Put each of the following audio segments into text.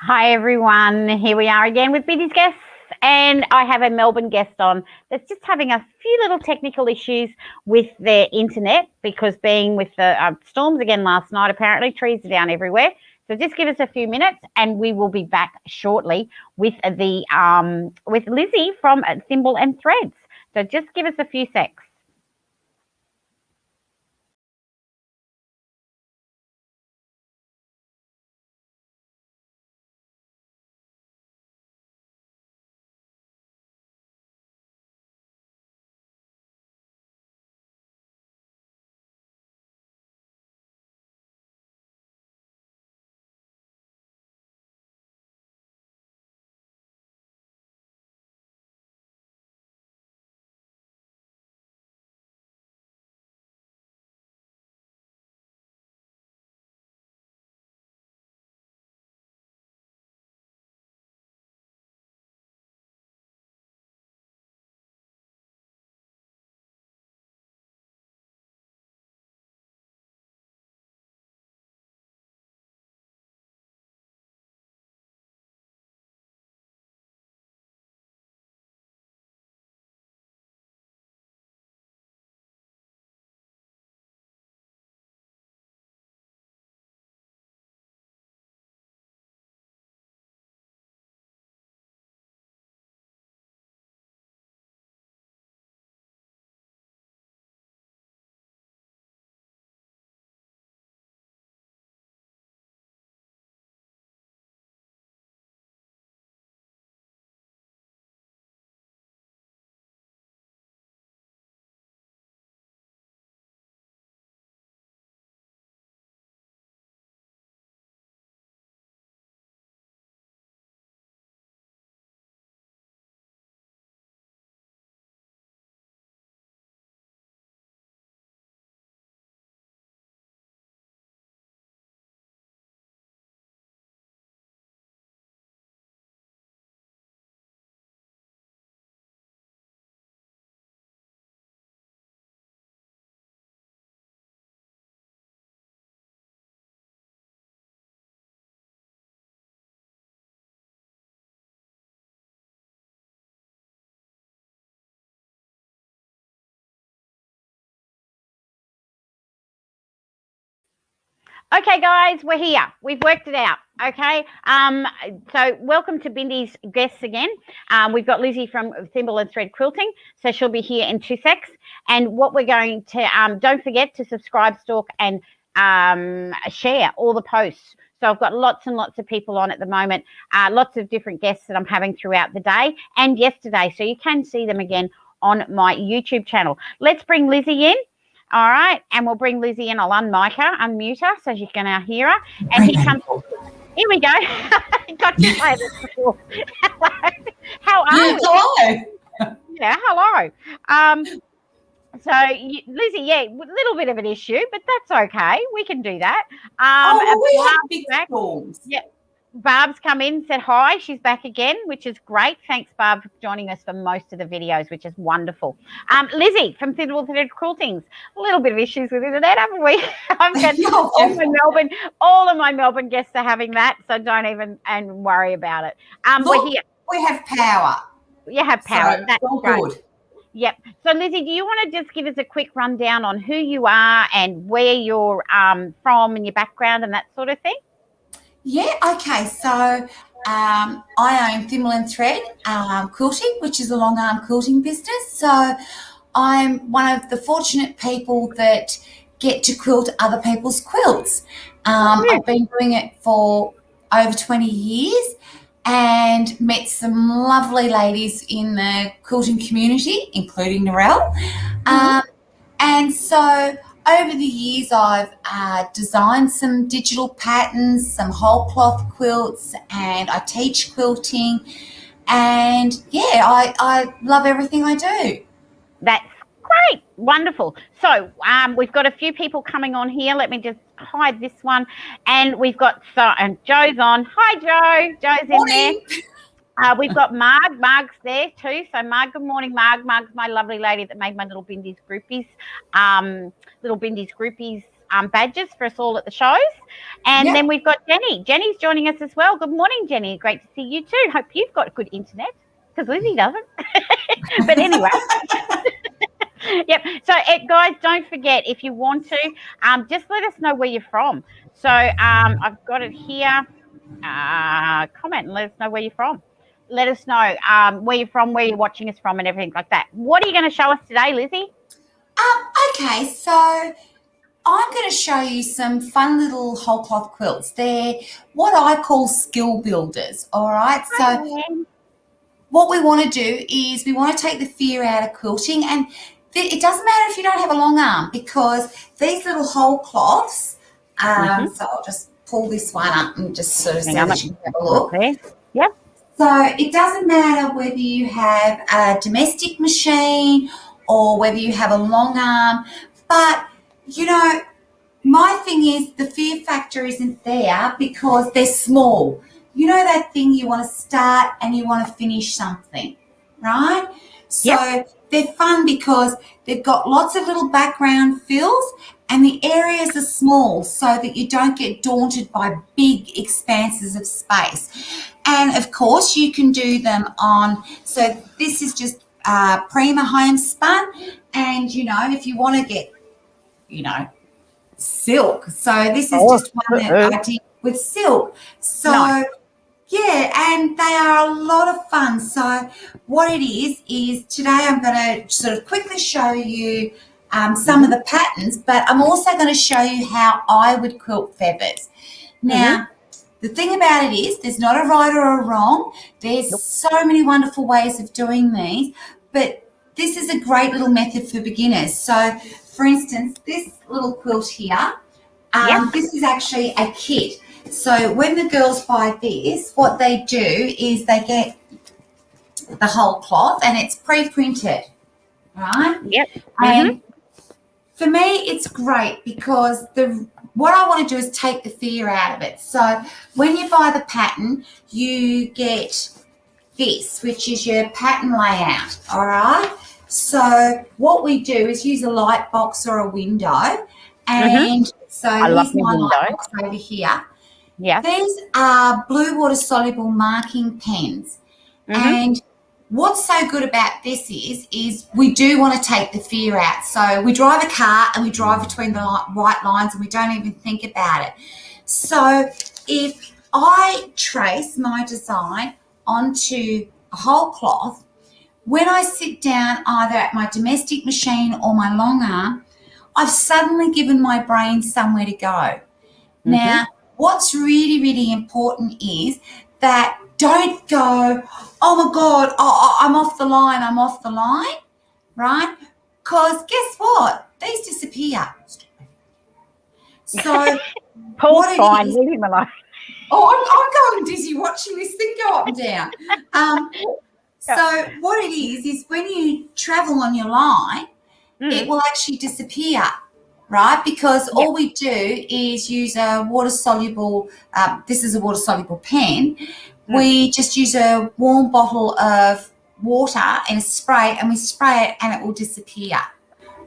Hi everyone, here we are again with Byndees guests, and I have a Melbourne guest on that's just having a few little technical issues with their internet because being with the storms again last night, apparently trees are down everywhere. So just give us a few minutes and we will be back shortly with with Lizzy from Thimble and Threads. So just give us a few secs. Okay, guys, we're here. We've worked it out. Okay. So welcome to Byndees guests again. We've got Lizzy from Thimble and Thread Quilting. So she'll be here in 2 secs. And what we're going to, don't forget to subscribe, stalk, and share all the posts. So I've got lots and lots of people on at the moment, lots of different guests that I'm having throughout the day and yesterday. So you can see them again on my YouTube channel. Let's bring Lizzy in. All right, and we'll bring Lizzy in. I'll unmute her so you can now hear her. And he comes. Here we go. Got to play this before. Hello. How are you? Hello. Yeah, hello. Lizzy, yeah, a little bit of an issue, but that's okay. We can do that. We have big storms. Yeah. Barb's come in, said hi. She's back again, which is great. Thanks, Barb, for joining us for most of the videos, which is wonderful. Lizzy from Thimble Thread Quiltings. A little bit of issues with internet, haven't we? I've got Melbourne. All of my Melbourne guests are having that, so don't even worry about it. Look, we're here. We have power. You have power. So that's all great. Good. Yep. So, Lizzy, do you want to just give us a quick rundown on who you are and where you're from and your background and that sort of thing? Yeah, okay. So I own Thimble and Thread Quilting, which is a long arm quilting business. So I'm one of the fortunate people that get to quilt other people's quilts. I've been doing it for over 20 years and met some lovely ladies in the quilting community, including Narelle. And so over the years, I've designed some digital patterns, some whole cloth quilts, and I teach quilting. And yeah, I love everything I do. That's great. Wonderful. So we've got a few people coming on here. Let me just hide this one. And we've got, and Joe's on. Hi, Joe. Joe's in there. We've got Marg. Marg's there too. So Marg, good morning, Marg. Marg's my lovely lady that made my little Byndees groupies badges for us all at the shows. And then we've got Jenny. Jenny's joining us as well. Good morning, Jenny. Great to see you too. Hope you've got good internet because Lizzy doesn't. But anyway. Yep. So, guys, don't forget, if you want to, just let us know where you're from. So I've got it here. Comment and let us know where you're from. Let us know where you're from, where you're watching us from, and everything like that. What are you going to show us today, Lizzy? Okay, so I'm going to show you some fun little whole cloth quilts. They're what I call skill builders, all right? So what we want to do is we want to take the fear out of quilting, and it doesn't matter if you don't have a long arm, because these little whole cloths, so I'll just pull this one up and just sort of so that you can have a look. Okay. Yep. So it doesn't matter whether you have a domestic machine or whether you have a long arm, but, you know, my thing is the fear factor isn't there because they're small. You know that thing you want to start and you want to finish something, right? So they're fun because they've got lots of little background fills and the areas are small so that you don't get daunted by big expanses of space. And, of course, you can do them on, so this is just Prima homespun, and, you know, if you want to get, you know, silk. So this is just one that I did with silk. So, yeah, and they are a lot of fun. So what it is today I'm going to sort of quickly show you some of the patterns, but I'm also going to show you how I would quilt feathers. Now, the thing about it is there's not a right or a wrong. There's so many wonderful ways of doing these, but this is a great little method for beginners. So, for instance, this little quilt here, this is actually a kit. So when the girls buy this, what they do is they get the whole cloth and it's pre-printed, right? Yep. And for me, it's great because what I want to do is take the fear out of it. So when you buy the pattern, you get this, which is your pattern layout, all right? So what we do is use a light box or a window. And so here's my light box over here. Yeah. These are blue water soluble marking pens. And what's so good about this is we do want to take the fear out. So we drive a car and we drive between the white lines and we don't even think about it. So if I trace my design onto a whole cloth, when I sit down either at my domestic machine or my long arm, I've suddenly given my brain somewhere to go. Now, what's really, really important is that don't go, oh, my God, I'm off the line, right? Because guess what? These disappear. So Paul's fine, leave him alone. I'm going dizzy watching this thing go up and down. So what it is when you travel on your line, it will actually disappear, right? Because all we do is use a water-soluble, this is a water-soluble pen. We just use a warm bottle of water and a spray, and we spray it and it will disappear.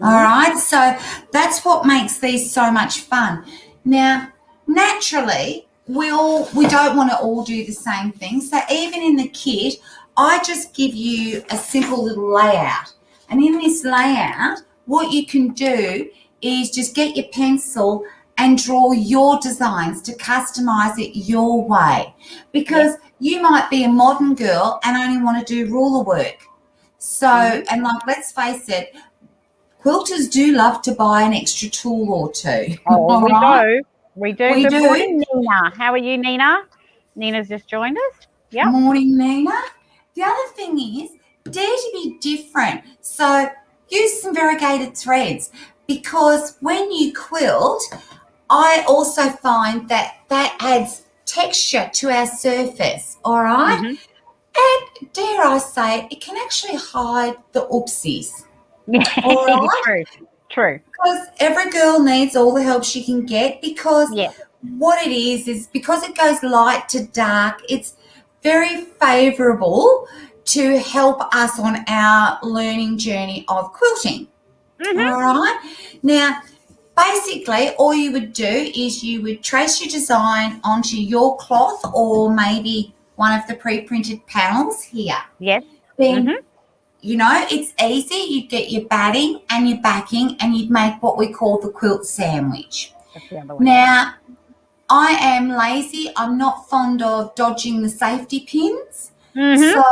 All right? So that's what makes these so much fun. Now, naturally, we don't want to all do the same thing. So even in the kit, I just give you a simple little layout. And in this layout, what you can do is just get your pencil and draw your designs to customize it your way. Because you might be a modern girl and only want to do ruler work. So, and like, let's face it, quilters do love to buy an extra tool or two. Oh, we do. Good morning, Nina. How are you, Nina? Nina's just joined us. Yeah. Morning, Nina. The other thing is, dare to be different. So use some variegated threads, because when you quilt, I also find that adds texture to our surface, all right? And dare I say, it can actually hide the oopsies. All right? True. Because every girl needs all the help she can get, because what it is because it goes light to dark, it's very favourable to help us on our learning journey of quilting. All right? Now, basically all you would do is you would trace your design onto your cloth or maybe one of the pre-printed panels here. Yes. Then, you know, it's easy. You'd get your batting and your backing and you'd make what we call the quilt sandwich. That's the other one. Now, I am lazy. I'm not fond of dodging the safety pins. So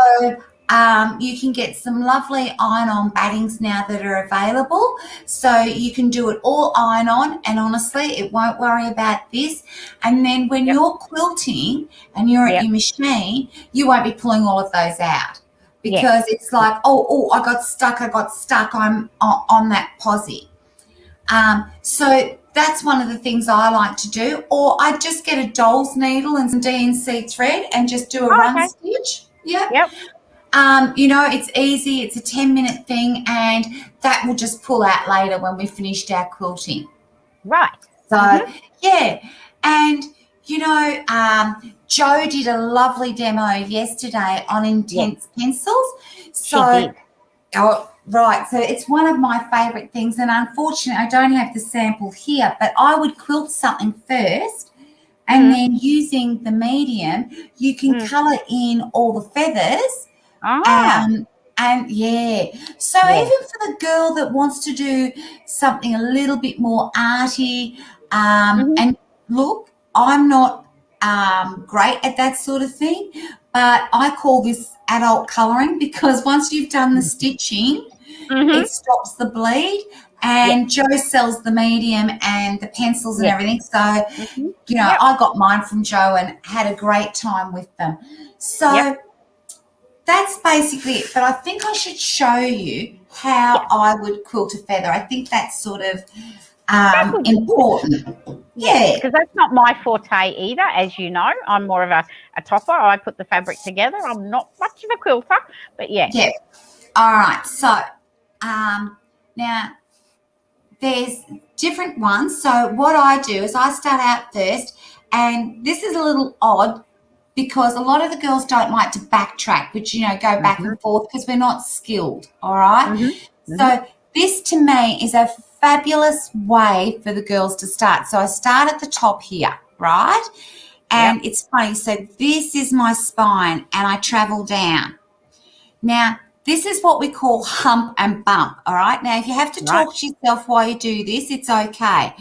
you can get some lovely iron-on battings now that are available. So you can do it all iron-on, and honestly, it won't worry about this. And then when you're quilting and you're at your machine, you won't be pulling all of those out because it's like, oh, I got stuck. I'm on that posi. So that's one of the things I like to do. Or I just get a doll's needle and some DNC thread and just do a run stitch. Yep. You know, it's easy. It's a 10-minute thing, and that will just pull out later when we've finished our quilting. Right. So, yeah. And, you know, Jo did a lovely demo yesterday on intense pencils. So, she did. Oh, right. So it's one of my favourite things, and unfortunately I don't have the sample here, but I would quilt something first and then using the medium you can colour in all the feathers. And yeah. So even for the girl that wants to do something a little bit more arty, and look, I'm not great at that sort of thing, but I call this adult colouring because once you've done the stitching, it stops the bleed. And Jo sells the medium and the pencils and everything. So, you know, I got mine from Jo and had a great time with them. So that's basically it. But I think I should show you how I would quilt a feather. I think that's sort of important. Yeah. Because that's not my forte either, as you know. I'm more of a topper. I put the fabric together. I'm not much of a quilter, but yeah. Yeah. All right. So now there's different ones. So what I do is I start out first, and this is a little odd because a lot of the girls don't like to backtrack, which, you know, go back and forth because we're not skilled, all right? So this to me is a fabulous way for the girls to start. So I start at the top here, right? And it's funny. So this is my spine and I travel down. Now, this is what we call hump and bump, all right? Now, if you have to talk to yourself while you do this, it's okay.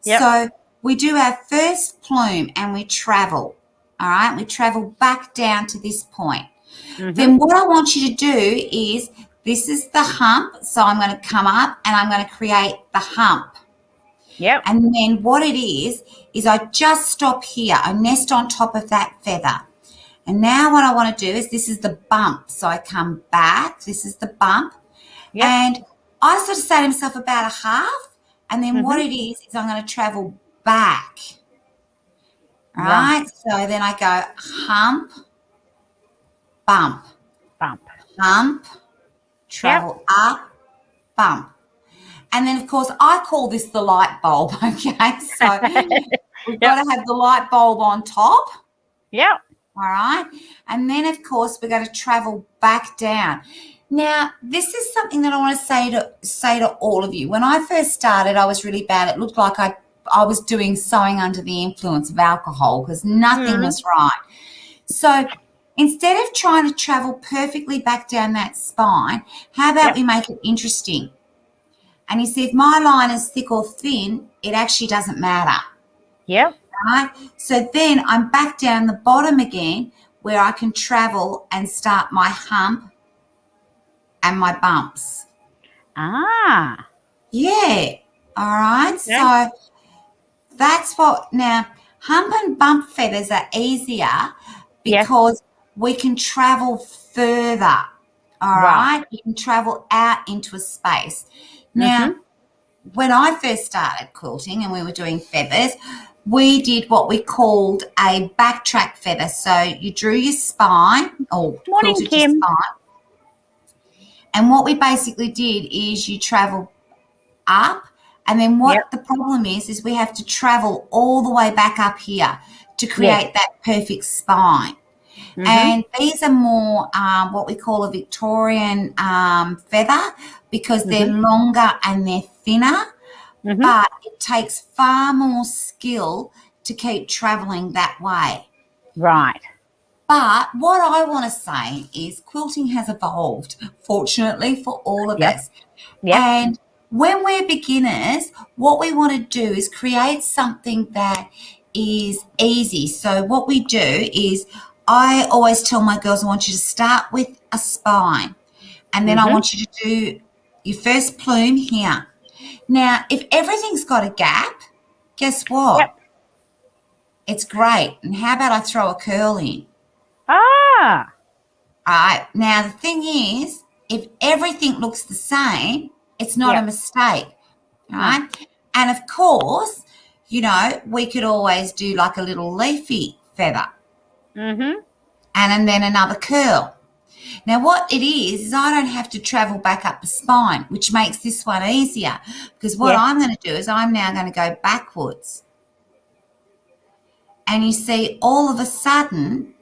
So we do our first plume and we travel, all right? We travel back down to this point. Then what I want you to do is this is the hump, so I'm going to come up and I'm going to create the hump. And then what it is I just stop here. I nest on top of that feather. And now what I want to do is this is the bump. So I come back. This is the bump. And I sort of say to myself about a half. And then what it is I'm going to travel back. Right? So then I go hump, bump, hump, travel up, bump. And then, of course, I call this the light bulb, okay? So we've got to have the light bulb on top. All right. And then, of course, we're going to travel back down. Now, this is something that I want to say to all of you. When I first started, I was really bad. It looked like I was doing sewing under the influence of alcohol because nothing was right. So instead of trying to travel perfectly back down that spine, how about we make it interesting? And you see, if my line is thick or thin, it actually doesn't matter. Right? So then I'm back down the bottom again where I can travel and start my hump and my bumps. Yeah. All right. So that's what now hump and bump feathers are easier because we can travel further. All right. You can travel out into a space. Now, when I first started quilting and we were doing feathers, we did what we called a backtrack feather. So you drew your spine or quilted your spine. And what we basically did is you travel up, and then what the problem is we have to travel all the way back up here to create that perfect spine. And these are more what we call a Victorian feather because they're longer and they're thinner. but it takes far more skill to keep travelling that way. Right. But what I want to say is quilting has evolved, fortunately for all of us. Yep. And when we're beginners, what we want to do is create something that is easy. So what we do is I always tell my girls, I want you to start with a spine, and then I want you to do your first plume here. Now, if everything's got a gap, guess what? Yep. It's great. And how about I throw a curl in? Ah. All right. Now, the thing is, if everything looks the same, it's not a mistake. All right. And of course, you know, we could always do like a little leafy feather. And then another curl. Now, what it is I don't have to travel back up the spine, which makes this one easier, because what I'm going to do is I'm now going to go backwards. And you see, all of a sudden,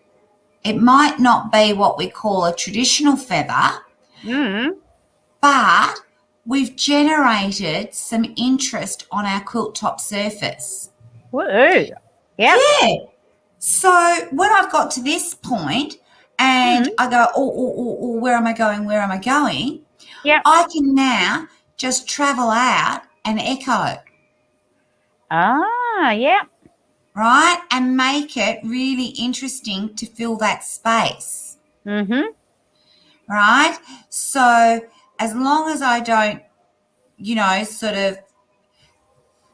it might not be what we call a traditional feather, but we've generated some interest on our quilt top surface. Woo. Yeah. So when I've got to this point and I go, where am I going? Where am I going? Yeah. I can now just travel out and echo. Ah, yeah. Right? And make it really interesting to fill that space. Right? So as long as I don't, you know, sort of,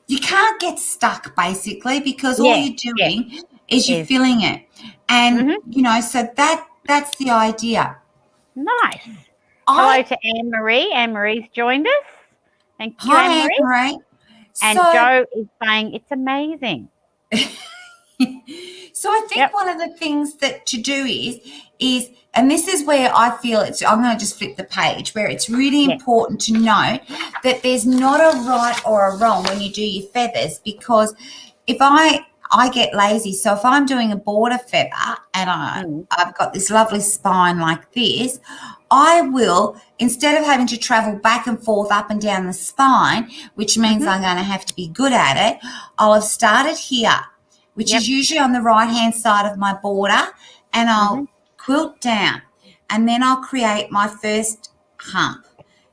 you can't get stuck basically, because all you're doing is you're filling it. And, you know, so that's the idea. Nice. Hello to Anne-Marie. Anne-Marie's joined us. Thank you, Hi, Anne-Marie. Anne-Marie. And Jo is saying it's amazing. So I think one of the things that to do is, and this is where I feel I'm going to just flip the page, where it's really important to note that there's not a right or a wrong when you do your feathers, because if I get lazy, so if I'm doing a border feather and I've got this lovely spine like this, I will, instead of having to travel back and forth up and down the spine, which means I'm going to have to be good at it, I'll have started here, which is usually on the right-hand side of my border, and I'll quilt down, and then I'll create my first hump.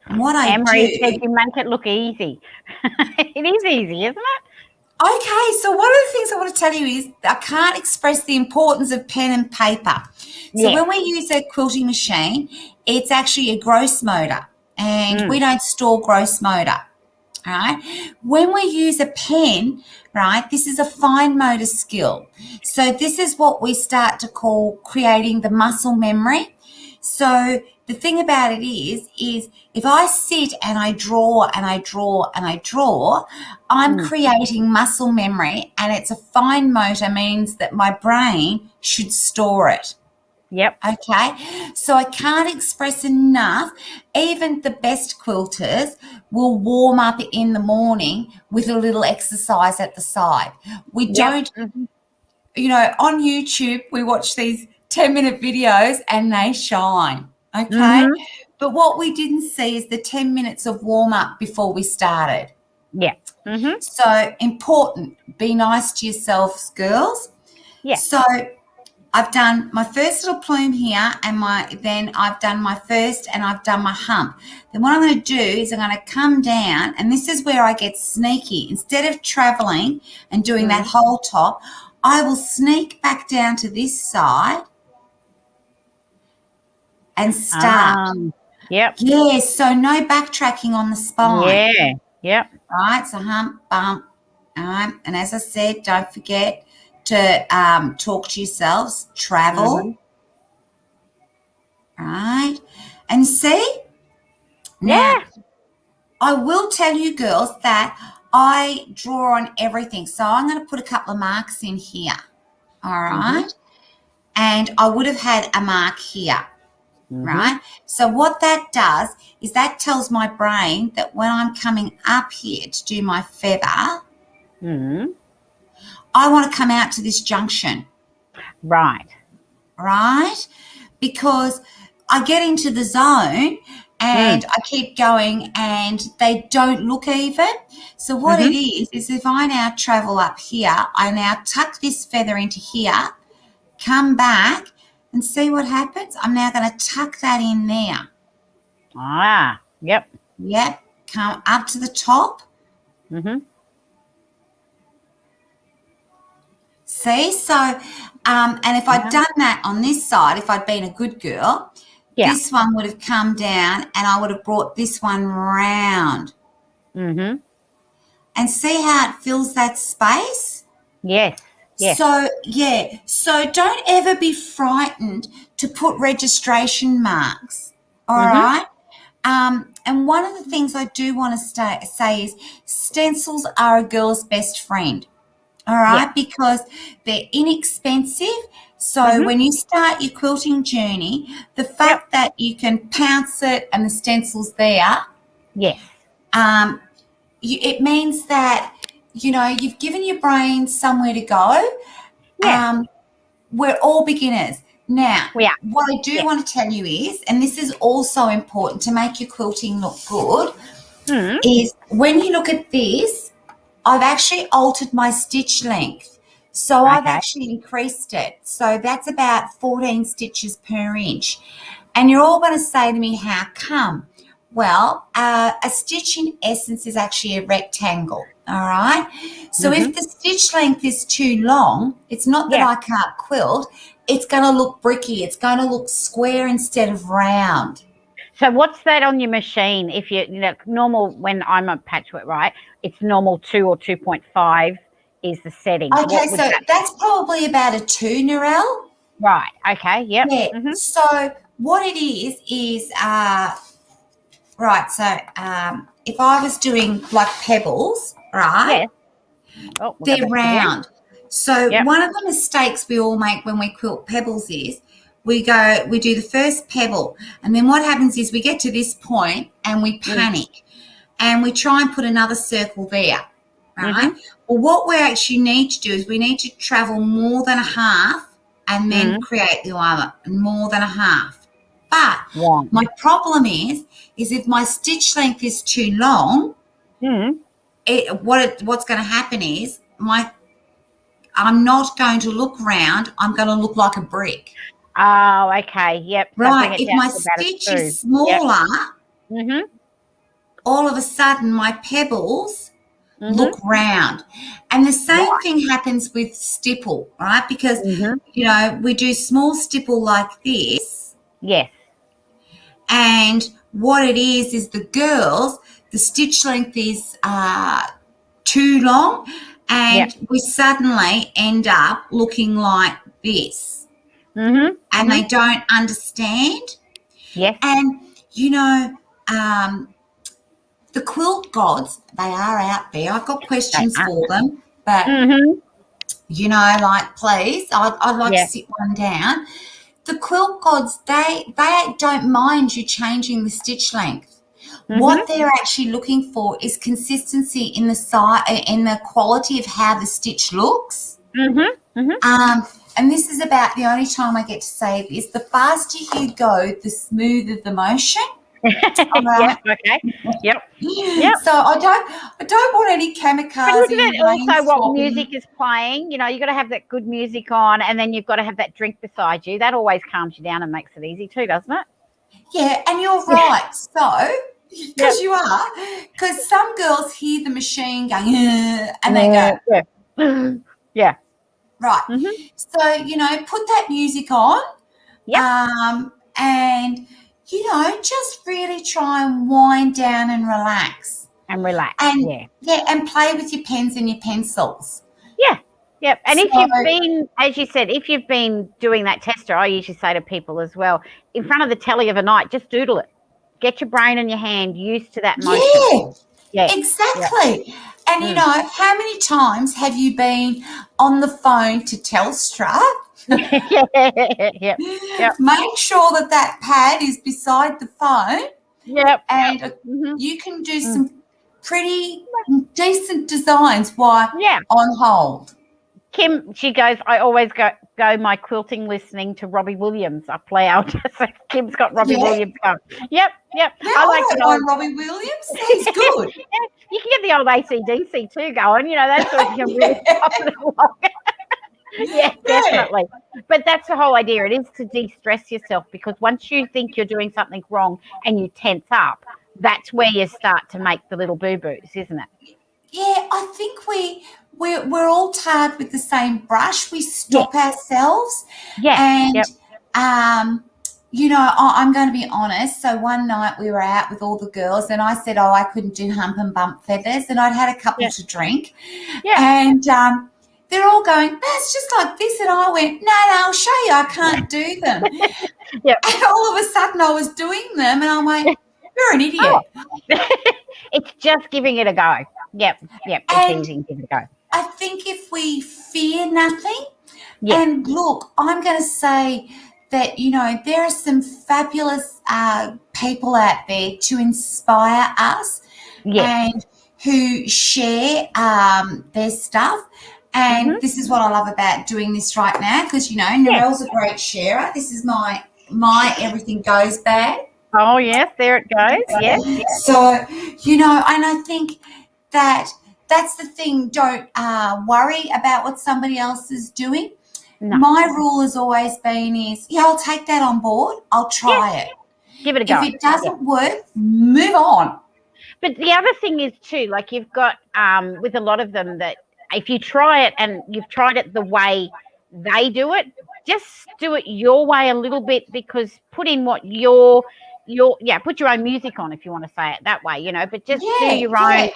And what Anne-Marie said you make it look easy. It is easy, isn't it? Okay, so one of the things I want to tell you is I can't express the importance of pen and paper. So when we use a quilting machine, it's actually a gross motor, and we don't store gross motor. All right. When we use a pen, right, this is a fine motor skill. So this is what we start to call creating the muscle memory. So the thing about it is if I sit and I draw and I draw and I draw, I'm creating muscle memory, and it's a fine motor, means that my brain should store it. Yep. Okay. So I can't express enough. Even the best quilters will warm up in the morning with a little exercise at the side. We don't, you know, on YouTube, we watch these 10-minute videos and they shine. Okay. But what we didn't see is the 10 minutes of warm up before we started. Yeah. So important. Be nice to yourselves, girls. Yeah. So I've done my first little plume here, and then I've done my first, and I've done my hump. Then what I'm going to do is I'm going to come down, and this is where I get sneaky. Instead of traveling and doing that whole top, I will sneak back down to this side and start. Yep. Yeah, so no backtracking on the spine. Yeah. Yep. Right, so hump, bump. All right, and as I said, don't forget to talk to yourselves, travel, right? And see, now I will tell you girls that I draw on everything. So I'm going to put a couple of marks in here, all right? And I would have had a mark here, right? So what that does is that tells my brain that when I'm coming up here to do my feather, I want to come out to this junction. Right. Right? Because I get into the zone and I keep going and they don't look even. So what it is if I now travel up here, I now tuck this feather into here, come back and see what happens. I'm now going to tuck that in there. Ah, yep. Yep, come up to the top. See, so, and if I'd done that on this side, if I'd been a good girl, this one would have come down and I would have brought this one round. And see how it fills that space? Yes. Yes. So don't ever be frightened to put registration marks, all right? And one of the things I do want to say is stencils are a girl's best friend. All right, because they're inexpensive. So when you start your quilting journey, the fact that you can pounce it and the stencil's there, it means that, you know, you've given your brain somewhere to go. We're all beginners. Now, what I do want to tell you is, and this is also important to make your quilting look good, is when you look at this, I've actually altered my stitch length. So I've actually increased it. So that's about 14 stitches per inch. And you're all going to say to me, how come? Well, a stitch in essence is actually a rectangle, all right? So if the stitch length is too long, it's not that I can't quilt, it's going to look bricky. It's going to look square instead of round. So what's that on your machine? If you know, normal, when I'm a patchwork, right, it's normal 2 or 2.5 is the setting. Okay, so that's probably about a 2, Narelle. Right, okay, yep. Yeah, so what it is right, so if I was doing like pebbles, right, they're round. So one of the mistakes we all make when we quilt pebbles is we do the first pebble, and then what happens is we get to this point and we panic and we try and put another circle there, right? Well, what we actually need to do is we need to travel more than a half and then create the other, and more than a half. But my problem is if my stitch length is too long, what's going to happen is I'm not going to look round. I'm going to look like a brick. Oh, okay, yep. Right. If my stitch is smaller, all of a sudden my pebbles look round. And the same thing happens with stipple, right? Because, you know, we do small stipple like this. Yes. And what it is the girls, the stitch length is too long, and we suddenly end up looking like this. And they don't understand. Yes. And, you know, the quilt gods, they are out there. I've got questions for them, but, you know, like, please, I'd like to sit one down. The quilt gods, they don't mind you changing the stitch length. What they're actually looking for is consistency in the quality of how the stitch looks. And this is about the only time I get to say this. The faster you go, the smoother the motion. Yep. Okay. Yep. So I don't want any kamikaze. But isn't it also what music is playing? You know, you've got to have that good music on, and then you've got to have that drink beside you. That always calms you down and makes it easy too, doesn't it? Yeah, and you're right. So, because you are, because some girls hear the machine going, and they go, yeah. Right. So, you know, put that music on. And, you know, just really try and wind down and relax. And relax. And and play with your pens and your pencils. Yeah. Yep. And if you've been, as you said, if you've been doing that tester, I usually say to people as well, in front of the telly of a night, just doodle it. Get your brain and your hand used to that motion. Yeah, exactly. Yeah. And, you know, how many times have you been on the phone to Telstra? Make sure that pad is beside the phone. And you can do some pretty decent designs while on hold. Kim, she goes, I always go my quilting listening to Robbie Williams up loud. So Kim's got Robbie Williams going. Yep. Yeah, I don't mind Robbie Williams. He's good. Yeah, you can get the old AC/DC too going. That's sort of you can really pop it along. Yeah, definitely. But that's the whole idea. It is to de-stress yourself, because once you think you're doing something wrong and you tense up, that's where you start to make the little boo-boos, isn't it? Yeah, I think we're all tarred with the same brush. We stop ourselves. Yeah. And I'm going to be honest. So one night we were out with all the girls and I said, I couldn't do hump and bump feathers, and I'd had a couple to drink. Yeah. And they're all going, it's just like this. And I went, no, I'll show you. I can't do them. And all of a sudden I was doing them and I'm like, you're an idiot. Oh. It's just giving it a go. Yep. It's easy. Give it a go. I think if we fear nothing, and look, I'm going to say that, there are some fabulous people out there to inspire us and who share their stuff. And this is what I love about doing this right now, because, Narelle's a great sharer. This is my everything goes bag. Oh, yes, there it goes. Yes. So, and I think that's the thing. Don't worry about what somebody else is doing. No. My rule has always been I'll take that on board. I'll try it. Give it a go. If it doesn't work, move on. But the other thing is too, like you've got with a lot of them, that if you try it and you've tried it the way they do it, just do it your way a little bit, because put in what put your own music on, if you want to say it that way, but just do your own,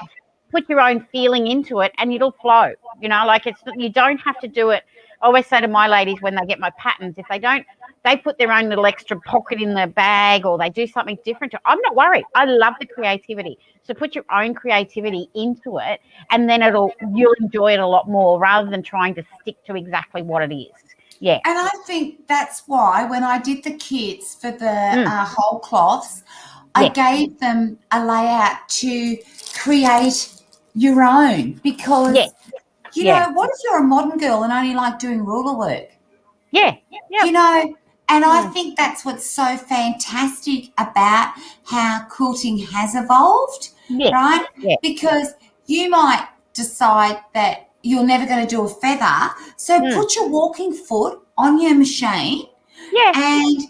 put your own feeling into it and it'll flow, like you don't have to do it. I always say to my ladies when they get my patterns, if they put their own little extra pocket in their bag or they do something different, I'm not worried. I love the creativity. So put your own creativity into it, and then you'll enjoy it a lot more, rather than trying to stick to exactly what it is. Yeah. And I think that's why when I did the kits for the whole cloths, I gave them a layout to create your own, because what if you're a modern girl and only like doing ruler work? Yeah. And I think that's what's so fantastic about how quilting has evolved, right? Yeah. Because you might decide that you're never going to do a feather, so put your walking foot on your machine and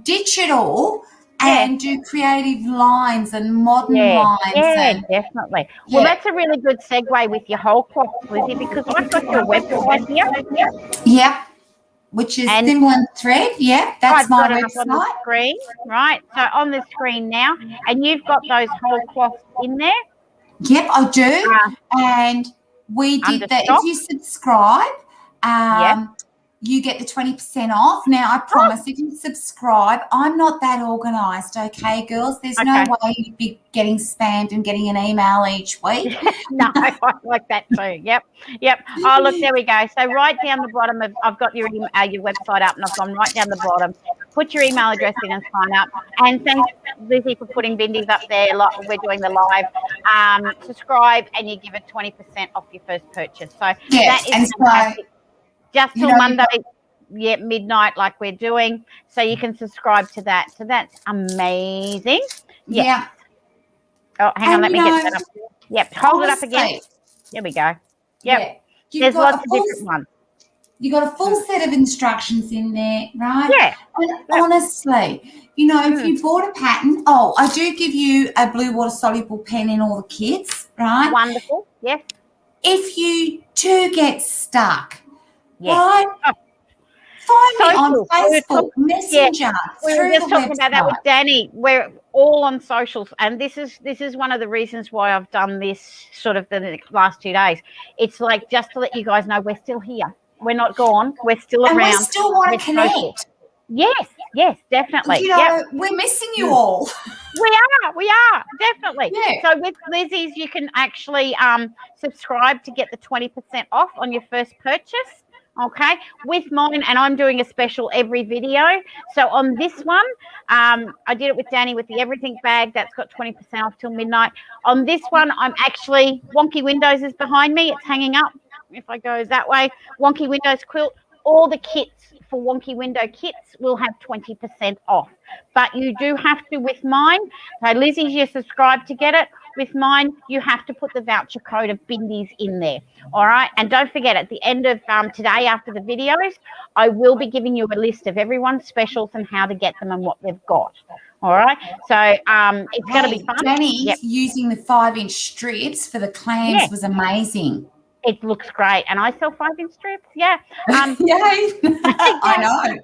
ditch it all and do creative lines and modern lines. Yeah, definitely. Well, that's a really good segue with your whole cloth, Lizzy, because I've got your website here. Yep. Which is Thimble and Thread. Yeah, that's my website. On the screen, right? So on the screen now, and you've got those whole cloths in there. Yep, I do. And we did that. If you subscribe, you get the 20% off. Now, I promise, if you subscribe, I'm not that organised, okay, girls? There's no way you'd be getting spammed and getting an email each week. No, I like that too. Yep. Oh, look, there we go. So right down the bottom I've got your website up, and I've gone right down the bottom. Put your email address in and sign up. And thanks, Lizzy, for putting Byndees up there. We're doing the live. Subscribe, and you give it 20% off your first purchase. So that is fantastic. Just till Monday, midnight, like we're doing. So you can subscribe to that. So that's amazing. Yeah. Oh, hang on, let me get that up. Yep, hold it up again. There we go. Yep. There's lots of different ones. You got a full set of instructions in there, right? Yeah. And honestly, if you bought a pattern, I do give you a blue water soluble pen in all the kits, right? Wonderful. Yes. If you do get stuck, right? Find me on Facebook, Messenger. We were just talking about that with Danny. We're all on socials, and this is one of the reasons why I've done this sort of the last 2 days. It's like just to let you guys know we're still here. We're not gone. We're still around. And we still want to connect. Social. Yes, definitely. We're missing you all. We are, definitely. Yeah. So with Lizzy's, you can actually subscribe to get the 20% off on your first purchase. Okay, with mine, and I'm doing a special every video. So on this one, I did it with Danny with the everything bag. That's got 20% off till midnight. On this one, I'm actually, Wonky Windows is behind me. It's hanging up. if I go that way, Wonky Windows Quilt, all the kits for Wonky Window kits will have 20% off. But you do have to, with mine, so Lizzie's, you subscribe to get it. With mine, you have to put the voucher code of Byndees in there. All right. And don't forget, at the end of today, after the videos, I will be giving you a list of everyone's specials and how to get them and what they've got. All right. So it's going to be fun. Jenny, using the 5-inch strips for the clams was amazing. It looks great. And I sell 5-inch strips. Yeah. Yay. I know.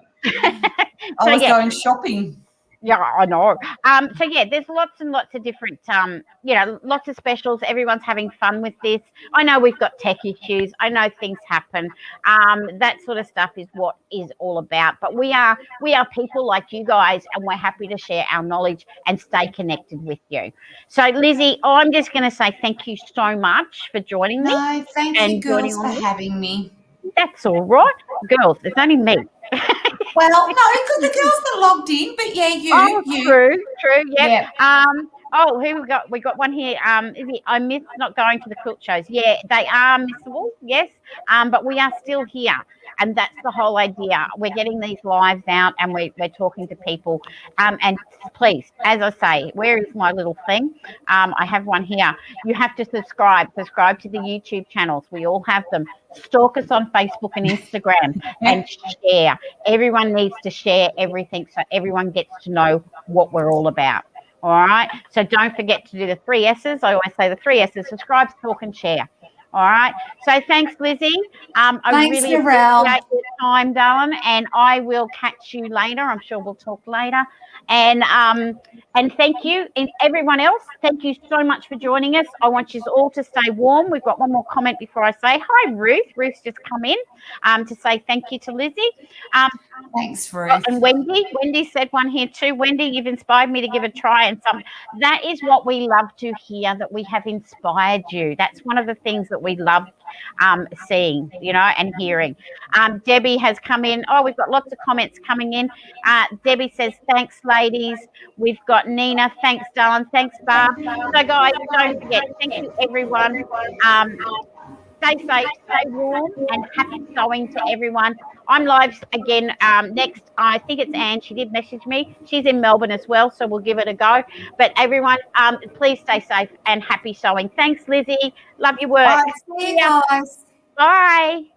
I was going shopping. Yeah, I know. So yeah, there's lots and lots of different, lots of specials. Everyone's having fun with this. I know we've got tech issues. I know things happen. That sort of stuff is what is all about. But we are people like you guys, and we're happy to share our knowledge and stay connected with you. So Lizzy, I'm just going to say thank you so much for joining me. No, thank you, girls, for having me. That's all right, girls. It's only me. Well, no, because the girls are logged in, but yeah, you. True, yeah. Who we got? We got one here. I miss not going to the quilt shows. Yeah, they are missable, yes. But we are still here, and that's the whole idea. We're getting these lives out, and we're talking to people. And please, as I say, where is my little thing? I have one here. You have to subscribe to the YouTube channels. We all have them. Stalk us on Facebook and Instagram and share. Everyone needs to share everything so everyone gets to know what we're all about. All right. So don't forget to do the 3 S's. I always say the 3 S's: subscribe, stalk, and share. All right. So thanks, Lizzy. I really appreciate your time, darling, and I will catch you later. I'm sure we'll talk later. And thank you, and everyone else. Thank you so much for joining us. I want you all to stay warm. We've got one more comment before I say hi, Ruth. Ruth's just come in to say thank you to Lizzy. Thanks, Ruth. And Wendy said one here too. Wendy, you've inspired me to give a try. And that is what we love to hear, that we have inspired you. That's one of the things that we love seeing, and hearing. Debbie has come in. Oh, we've got lots of comments coming in. Debbie says, thanks, ladies. We've got Nina. Thanks, darling. Thanks, Barb. So, guys, don't forget, thank you, everyone. Stay safe, stay warm, and happy sewing to everyone. I'm live again next. I think it's Anne. She did message me. She's in Melbourne as well, so we'll give it a go. But everyone, please stay safe and happy sewing. Thanks, Lizzy. Love your work. Bye. See you guys. Bye.